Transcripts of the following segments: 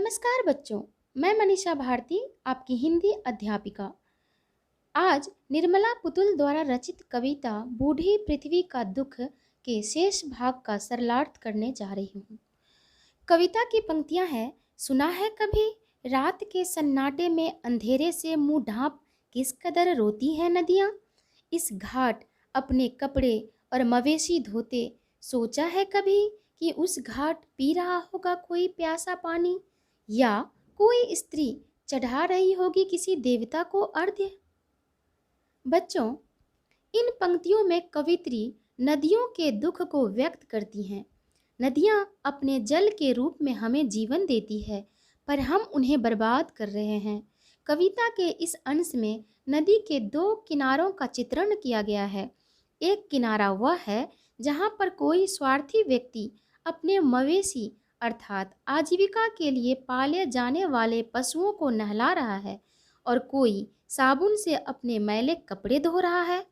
नमस्कार बच्चों, मैं मनीषा भारती, आपकी हिंदी अध्यापिका। आज निर्मला पुतुल द्वारा रचित कविता बूढ़ी पृथ्वी का दुख के शेष भाग का सरलार्थ करने जा रही हूँ। कविता की पंक्तियाँ हैं। सुना है कभी रात के सन्नाटे में अंधेरे से मुंह ढांप किस कदर रोती है नदियाँ। इस घाट अपने कपड़े और मवेशी धोते सोचा है कभी कि उस घाट पी रहा होगा कोई प्यासा पानी, या कोई स्त्री चढ़ा रही होगी किसी देवता को अर्घ्य। बच्चों, इन पंक्तियों में कवित्री नदियों के दुख को व्यक्त करती हैं। नदियाँ अपने जल के रूप में हमें जीवन देती है, पर हम उन्हें बर्बाद कर रहे हैं। कविता के इस अंश में नदी के दो किनारों का चित्रण किया गया है। एक किनारा वह है जहाँ पर कोई स्वार्थी व्यक्ति अपने मवेशी अर्थात आजीविका के लिए पाले जाने वाले पशुओं को नहला रहा है और कोई साबुन से अपने मैले कपड़े धो रहा है।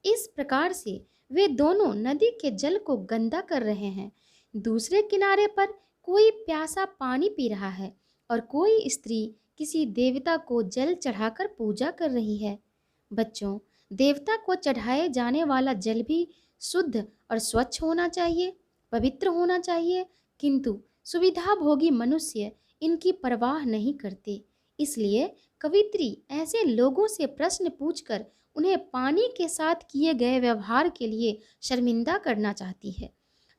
इस प्रकार से वे दोनों नदी के जल को गंदा कर रहे हैं। दूसरे किनारे पर कोई प्यासा पानी पी रहा है और कोई स्त्री किसी देवता को जल चढ़ाकर पूजा कर रही है। बच्चों, देवता को चढ़ाए जाने वाला जल भी शुद्ध और स्वच्छ होना चाहिए, पवित्र होना चाहिए, किंतु सुविधाभोगी मनुष्य इनकी परवाह नहीं करते। इसलिए कवित्री ऐसे लोगों से प्रश्न पूछकर उन्हें पानी के साथ किए गए व्यवहार के लिए शर्मिंदा करना चाहती है।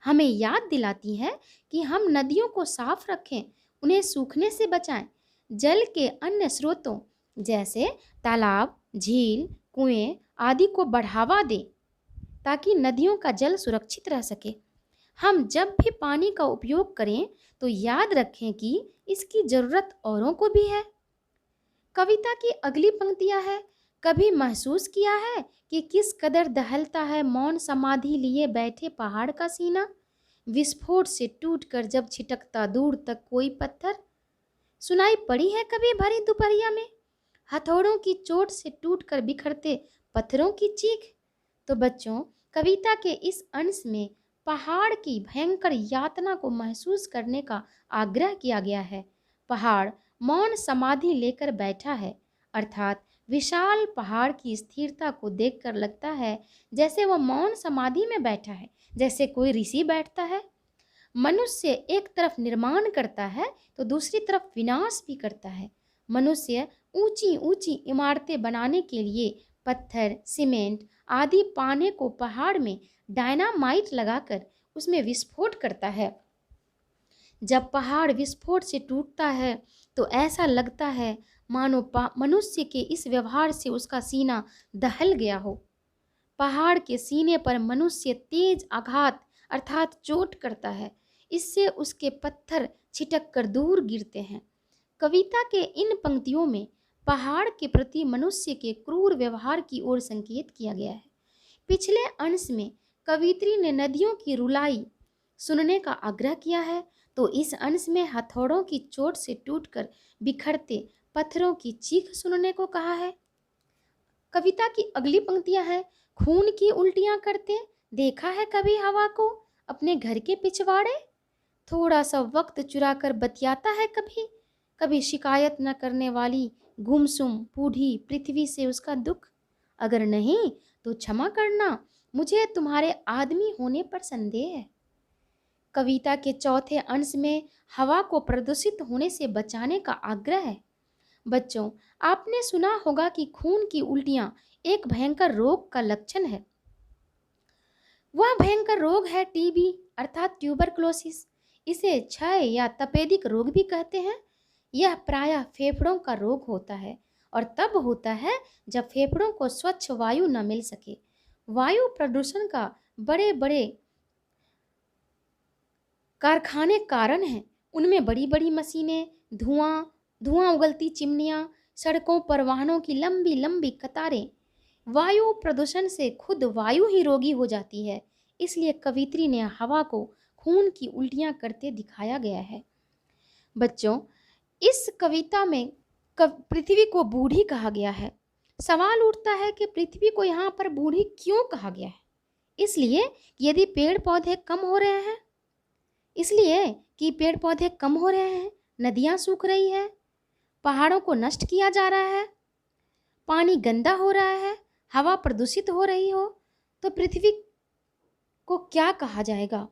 हमें याद दिलाती है कि हम नदियों को साफ रखें, उन्हें सूखने से बचाएं, जल के अन्य स्रोतों जैसे तालाब, झील, कुएं आदि को बढ़ावा दें ताकि नदियों का जल सुरक्षित रह सके। हम जब भी पानी का उपयोग करें तो याद रखें कि इसकी ज़रूरत औरों को भी है। कविता की अगली पंक्तियां है। कभी महसूस किया है कि किस कदर दहलता है मौन समाधि लिए बैठे पहाड़ का सीना, विस्फोट से टूटकर जब छिटकता दूर तक कोई पत्थर। सुनाई पड़ी है कभी भरी दोपहरिया में हथौड़ों की चोट से टूटकर बिखरते पत्थरों की चीख। तो बच्चों, कविता के इस अंश में पहाड़ की भयंकर यातना को महसूस करने का आग्रह किया गया है। पहाड़ मौन समाधि लेकर बैठा है, अर्थात विशाल पहाड़ की स्थिरता को देखकर लगता है जैसे वह मौन समाधि में बैठा है, जैसे कोई ऋषि बैठता है। मनुष्य एक तरफ निर्माण करता है तो दूसरी तरफ विनाश भी करता है। मनुष्य ऊंची ऊंची इमारतें बनाने के लिए पत्थर, सीमेंट आदि पाने को पहाड़ में डायनामाइट लगाकर उसमें विस्फोट करता है। जब पहाड़ विस्फोट से टूटता है तो ऐसा लगता है मानो मनुष्य के इस व्यवहार से उसका सीना दहल गया हो। पहाड़ के सीने पर मनुष्य तेज आघात अर्थात चोट करता है, इससे उसके पत्थर छिटक कर दूर गिरते हैं। कविता के इन पंक्तियों में पहाड़ के प्रति मनुष्य के क्रूर व्यवहार की ओर संकेत किया गया है। पिछले अंश में कवित्री ने नदियों की रुलाई सुनने का आग्रह किया है, तो इस अंश में हथौड़ों की चोट से टूटकर बिखरते पत्थरों की चीख सुनने को कहा है। कविता की अगली पंक्तियां हैं। खून की उल्टियां करते देखा है कभी हवा को अपने घर के पिछवाड़े, थोड़ा सा वक्त चुराकर बतियाता है कभी, कभी शिकायत न करने वाली गुमसुम बूढ़ी पृथ्वी से उसका दुख। अगर नहीं तो क्षमा करना, मुझे तुम्हारे आदमी होने पर संदेह है। कविता के चौथे अंश में हवा को प्रदूषित होने से बचाने का आग्रह है। बच्चों, आपने सुना होगा कि खून की उल्टियां एक भयंकर रोग का लक्षण है। वह भयंकर रोग है टीबी अर्थात ट्यूबरक्लोसिस। इसे क्षय या तपेदिक रोग भी कहते हैं। यह प्रायः फेफड़ों का रोग होता है और तब होता है जब फेफड़ों को स्वच्छ वायु न मिल सके। वायु प्रदूषण का बड़े बड़े कारखाने कारण हैं। उनमें बड़ी बड़ी मशीनें, धुआं उगलती चिमनियाँ, सड़कों पर वाहनों की लंबी लंबी कतारें। वायु प्रदूषण से खुद वायु ही रोगी हो जाती है। इसलिए कवित्री ने हवा को खून की उल्टियाँ करते दिखाया गया है। बच्चों, इस कविता में पृथ्वी को बूढ़ी कहा गया है। सवाल उठता है कि पृथ्वी को यहाँ पर बूढ़ी क्यों कहा गया है। इसलिए कि पेड़ पौधे कम हो रहे हैं, नदियाँ सूख रही है, पहाड़ों को नष्ट किया जा रहा है, पानी गंदा हो रहा है, हवा प्रदूषित हो रही हो, तो पृथ्वी को क्या कहा जाएगा?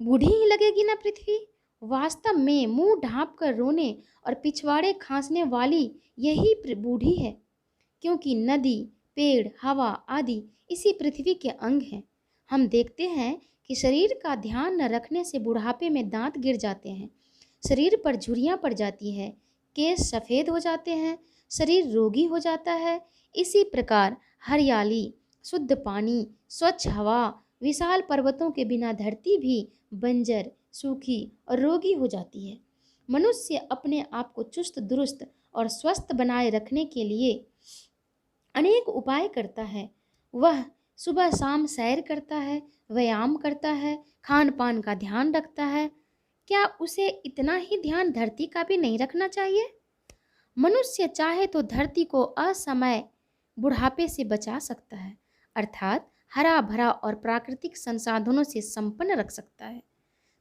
बूढ़ी ही लगेगी ना पृथ्वी। वास्तव में मुंह ढाँप कर रोने और पिछवाड़े खांसने वाली यही बूढ़ी है, क्योंकि नदी, पेड़, हवा आदि इसी पृथ्वी के अंग हैं। हम देखते हैं कि शरीर का ध्यान न रखने से बुढ़ापे में दांत गिर जाते हैं, शरीर पर झुर्रियाँ पड़ जाती है, केस सफ़ेद हो जाते हैं, शरीर रोगी हो जाता है। इसी प्रकार हरियाली, शुद्ध पानी, स्वच्छ हवा, विशाल पर्वतों के बिना धरती भी बंजर, सूखी और रोगी हो जाती है। मनुष्य अपने आप को चुस्त दुरुस्त और स्वस्थ बनाए रखने के लिए अनेक उपाय करता है। वह सुबह शाम सैर करता है, व्यायाम करता है, खान पान का ध्यान रखता है। क्या उसे इतना ही ध्यान धरती का भी नहीं रखना चाहिए? मनुष्य चाहे तो धरती को असमय बुढ़ापे से बचा सकता है, अर्थात हरा भरा और प्राकृतिक संसाधनों से संपन्न रख सकता है।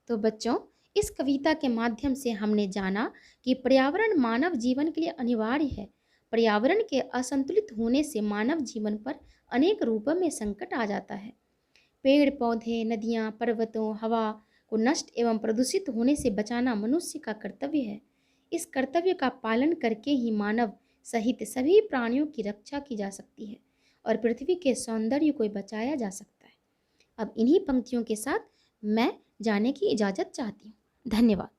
तो बच्चों, इस कविता के माध्यम से हमने जाना कि पर्यावरण मानव जीवन के लिए अनिवार्य है। पर्यावरण के असंतुलित होने से मानव जीवन पर अनेक रूपों में संकट आ जाता है। पेड़ पौधे, नदियाँ, पर्वतों, हवा को नष्ट एवं प्रदूषित होने से बचाना मनुष्य का कर्तव्य है। इस कर्तव्य का पालन करके ही मानव सहित सभी प्राणियों की रक्षा की जा सकती है और पृथ्वी के सौंदर्य को बचाया जा सकता है। अब इन्हीं पंक्तियों के साथ मैं जाने की इजाज़त चाहती हूँ। धन्यवाद।